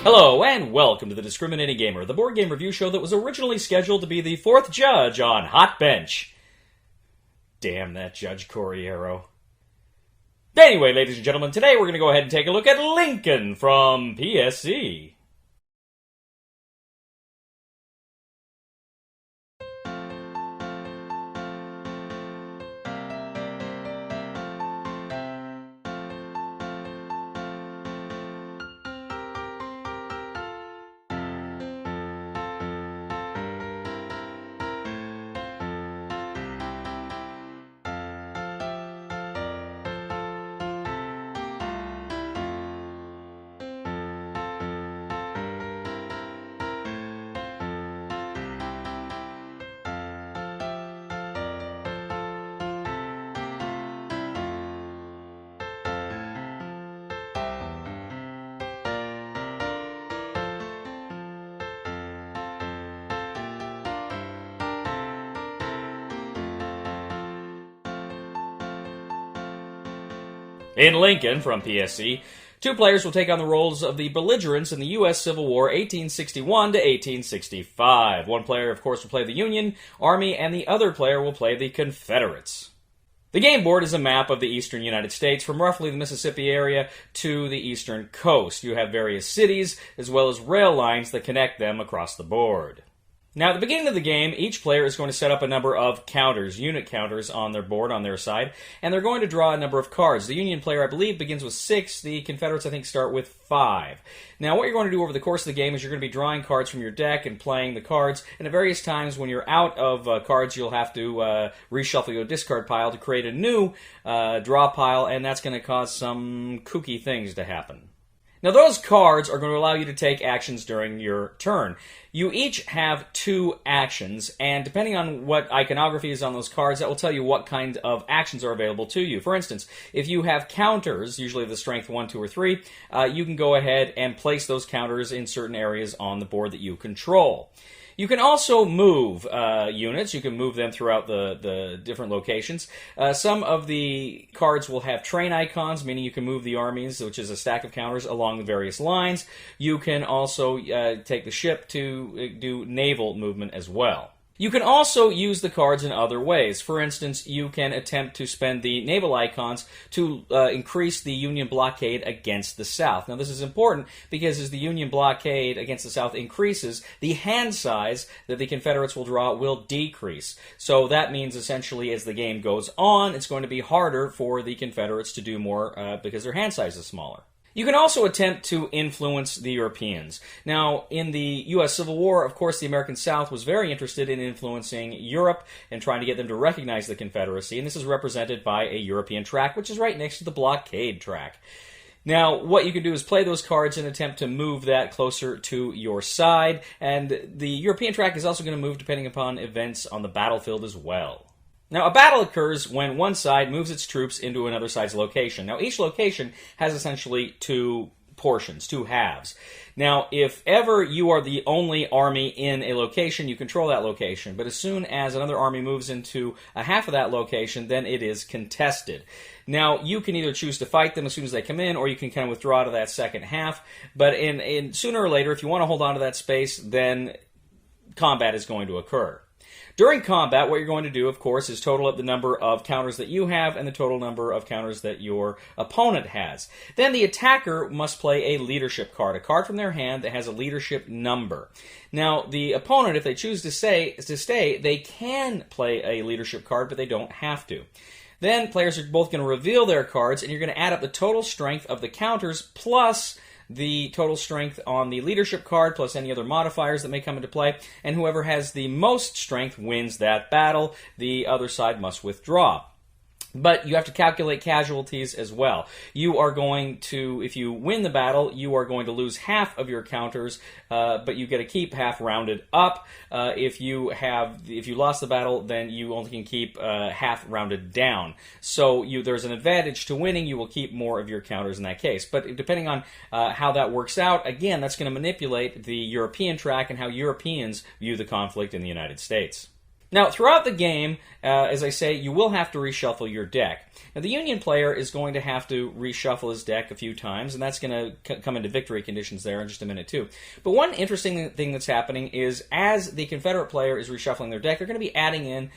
Hello, and welcome to The Discriminating Gamer, the board game review show that was originally scheduled to be the fourth judge on Hot Bench. Damn that Judge Corriero. Anyway, ladies and gentlemen, today we're going to go ahead and take a look at Lincoln from PSC. In Lincoln, from PSC, two players will take on the roles of the belligerents in the U.S. Civil War 1861 to 1865. One player, of course, will play the Union Army, and the other player will play the Confederates. The game board is a map of the eastern United States from roughly the Mississippi area to the eastern coast. You have various cities, as well as rail lines that connect them across the board. Now, at the beginning of the game, each player is going to set up a number of counters, unit counters on their board, on their side, and they're going to draw a number of cards. The Union player, I believe, begins with 6. The Confederates, I think, start with 5. Now, what you're going to do over the course of the game is you're going to be drawing cards from your deck and playing the cards, and at various times when you're out of cards, you'll have to reshuffle your discard pile to create a new draw pile, and that's going to cause some kooky things to happen. Now, those cards are going to allow you to take actions during your turn. You each have 2 actions, and depending on what iconography is on those cards, that will tell you what kind of actions are available to you. For instance, if you have counters, usually the strength 1, 2, or 3, you can go ahead and place those counters in certain areas on the board that you control. You can also move units. You can move them throughout the different locations. Some of the cards will have train icons, meaning you can move the armies, which is a stack of counters, along the various lines. You can also take the ship to do naval movement as well. You can also use the cards in other ways. For instance, you can attempt to spend the naval icons to increase the Union blockade against the South. Now, this is important because as the Union blockade against the South increases, the hand size that the Confederates will draw will decrease. So that means essentially as the game goes on, it's going to be harder for the Confederates to do more because their hand size is smaller. You can also attempt to influence the Europeans. Now, in the U.S. Civil War, of course, the American South was very interested in influencing Europe and trying to get them to recognize the Confederacy, and this is represented by a European track, which is right next to the blockade track. Now, what you can do is play those cards and attempt to move that closer to your side, and the European track is also going to move depending upon events on the battlefield as well. Now, a battle occurs when one side moves its troops into another side's location. Now, each location has essentially 2 portions, 2 halves. Now, if ever you are the only army in a location, you control that location. But as soon as another army moves into a half of that location, then it is contested. Now, you can either choose to fight them as soon as they come in, or you can kind of withdraw to that second half. But in sooner or later, if you want to hold on to that space, then combat is going to occur. During combat, what you're going to do, of course, is total up the number of counters that you have and the total number of counters that your opponent has. Then the attacker must play a leadership card, a card from their hand that has a leadership number. Now, the opponent, if they choose to stay, they can play a leadership card, but they don't have to. Then players are both going to reveal their cards, and you're going to add up the total strength of the counters plus the total strength on the leadership card plus any other modifiers that may come into play, and whoever has the most strength wins that battle. The other side must withdraw. But you have to calculate casualties as well. You are going to, if you win the battle, you are going to lose half of your counters, but you get to keep half rounded up. If you lost the battle, then you only can keep half rounded down. So there's an advantage to winning. You will keep more of your counters in that case. But depending on how that works out, again, that's going to manipulate the European track and how Europeans view the conflict in the United States. Now, throughout the game, as I say, you will have to reshuffle your deck. Now, the Union player is going to have to reshuffle his deck a few times, and that's going to come into victory conditions there in just a minute, too. But one interesting thing that's happening is as the Confederate player is reshuffling their deck, they're going to be adding in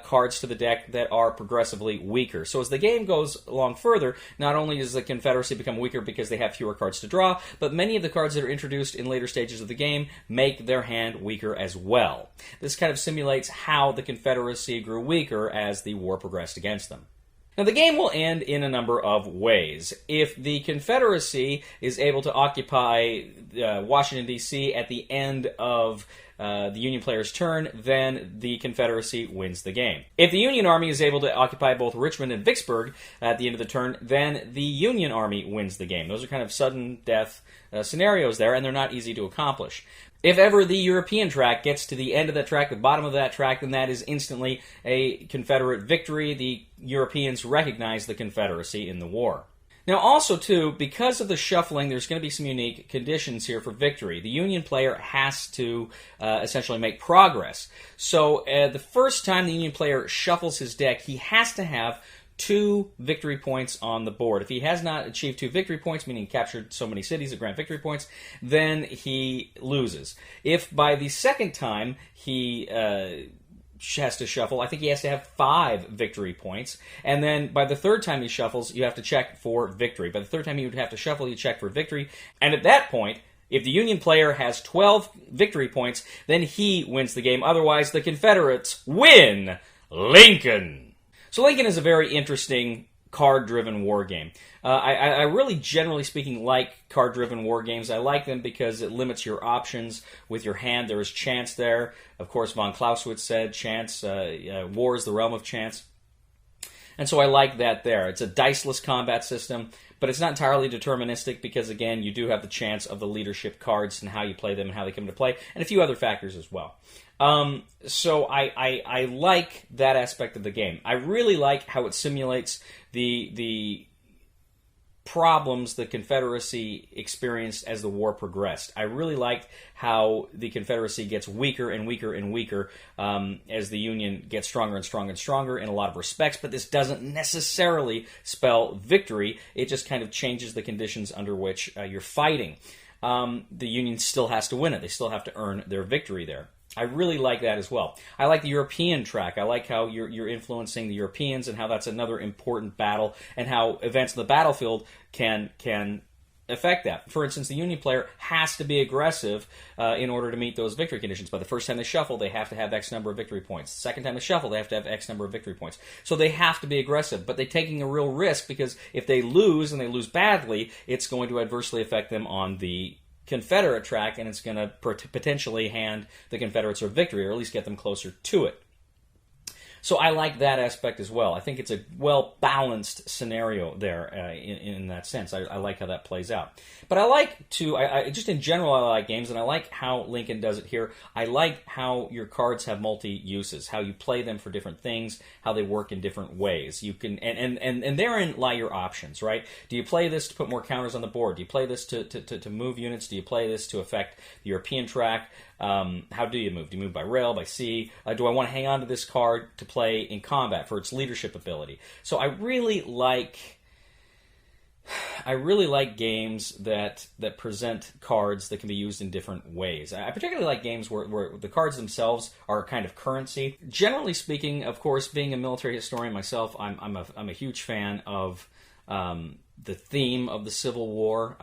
cards to the deck that are progressively weaker. So as the game goes along further, not only does the Confederacy become weaker because they have fewer cards to draw, but many of the cards that are introduced in later stages of the game make their hand weaker as well. This kind of simulates how the Confederacy grew weaker as the war progressed against them. Now, the game will end in a number of ways. If the Confederacy is able to occupy Washington, D.C. at the end of the Union player's turn, then the Confederacy wins the game. If the Union Army is able to occupy both Richmond and Vicksburg at the end of the turn, then the Union Army wins the game. Those are kind of sudden death scenarios there, and they're not easy to accomplish. If ever the European track gets to the end of that track, the bottom of that track, then that is instantly a Confederate victory. The Europeans recognize the Confederacy in the war. Now, also, too, because of the shuffling, there's going to be some unique conditions here for victory. The Union player has to essentially make progress. So, the first time the Union player shuffles his deck, he has to have 2 victory points on the board. If he has not achieved 2 victory points, meaning captured so many cities that grant victory points, then he loses. If by the second time he has to shuffle, I think he has to have 5 victory points, and then by the third time he shuffles, you have to check for victory. By the third time you would have to shuffle, you check for victory, and at that point, if the Union player has 12 victory points, then he wins the game. Otherwise, the Confederates win. Lincoln. So Lincoln is a very interesting card-driven war game. I really, generally speaking, like card-driven war games. I like them because it limits your options with your hand. There is chance there. Of course, von Clausewitz said, chance, war is the realm of chance. And so I like that there. It's a diceless combat system, but it's not entirely deterministic because, again, you do have the chance of the leadership cards and how you play them and how they come into play, and a few other factors as well. So I like that aspect of the game. I really like how it simulates the problems the Confederacy experienced as the war progressed. I really liked how the Confederacy gets weaker and weaker and weaker as the Union gets stronger and stronger and stronger in a lot of respects, but this doesn't necessarily spell victory. It just kind of changes the conditions under which you're fighting. The Union still has to win it. They still have to earn their victory there. I really like that as well. I like the European track. I like how you're influencing the Europeans and how that's another important battle and how events in the battlefield can affect that. For instance, the Union player has to be aggressive in order to meet those victory conditions. By the first time they shuffle, they have to have X number of victory points. The second time they shuffle, they have to have X number of victory points. So they have to be aggressive, but they're taking a real risk because if they lose, and they lose badly, it's going to adversely affect them on the Confederate track, and it's going to potentially hand the Confederates a victory, or at least get them closer to it. So I like that aspect as well. I think it's a well-balanced scenario there in that sense. I like how that plays out. But I like to, just in general, I like games, and I like how Lincoln does it here. I like how your cards have multi-uses, how you play them for different things, how they work in different ways. You can, and therein lie your options, right? Do you play this to put more counters on the board? Do you play this to move units? Do you play this to affect the European track? How do you move? Do you move by rail, by sea? Do I want to hang on to this card to play in combat for its leadership ability? So I really like games that present cards that can be used in different ways. I particularly like games where the cards themselves are kind of currency. Generally speaking, of course, being a military historian myself, I'm a huge fan of the theme of the Civil War.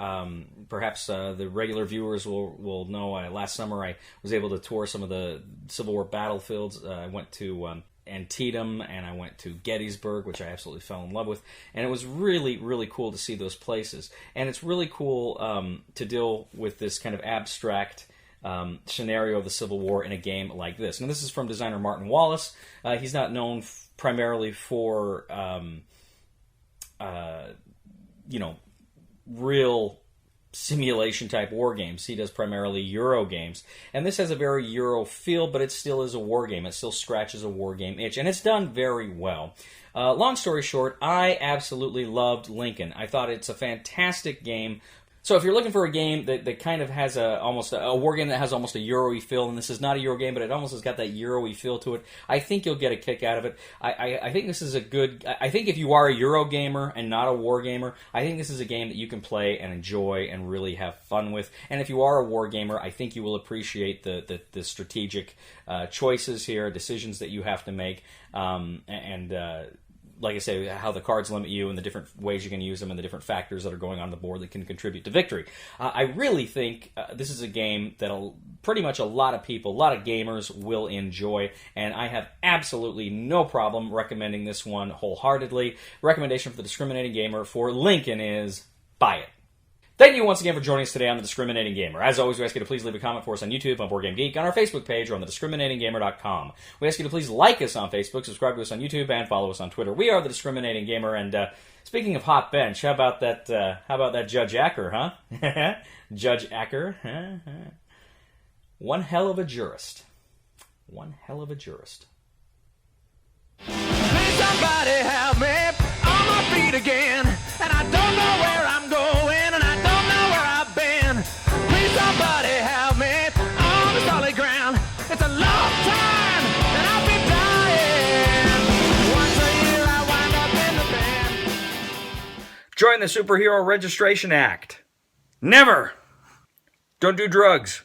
Perhaps the regular viewers will know last summer I was able to tour some of the Civil War battlefields. I went to Antietam and I went to Gettysburg, which I absolutely fell in love with. And it was really, really cool to see those places. And it's really cool to deal with this kind of abstract scenario of the Civil War in a game like this. Now, this is from designer Martin Wallace. He's not known primarily for real simulation type war games. He does primarily Euro games, and this has a very Euro feel, but it still is a war game. It still scratches a war game itch, and it's done very well. Long story short, I absolutely loved Lincoln. I thought it's a fantastic game So if you're looking for a game that kind of has almost a war game that has almost a Euro-y feel, and this is not a Euro game, but it almost has got that Euro-y feel to it, I think you'll get a kick out of it. I think this is a good... I think if you are a Euro gamer and not a war gamer, I think this is a game that you can play and enjoy and really have fun with. And if you are a war gamer, I think you will appreciate the strategic choices here, decisions that you have to make, like I say, how the cards limit you and the different ways you can use them and the different factors that are going on the board that can contribute to victory. I really think this is a game that pretty much a lot of people, a lot of gamers will enjoy, and I have absolutely no problem recommending this one wholeheartedly. Recommendation for the Discriminating Gamer for Lincoln is buy it. Thank you once again for joining us today on The Discriminating Gamer. As always, we ask you to please leave a comment for us on YouTube, on Board Game Geek, on our Facebook page, or on thediscriminatinggamer.com. We ask you to please like us on Facebook, subscribe to us on YouTube, and follow us on Twitter. We are The Discriminating Gamer, and speaking of hot bench, how about that Judge Acker, huh? Judge Acker. One hell of a jurist. One hell of a jurist. Please somebody help me on my feet again, and I don't know where I'm going, and I don't know where I've been. Please somebody help me on the solid ground. It's a long time, and I'll be dying. Once a year I wind up in the band. Join the Superhero Registration Act. Never. Don't do drugs.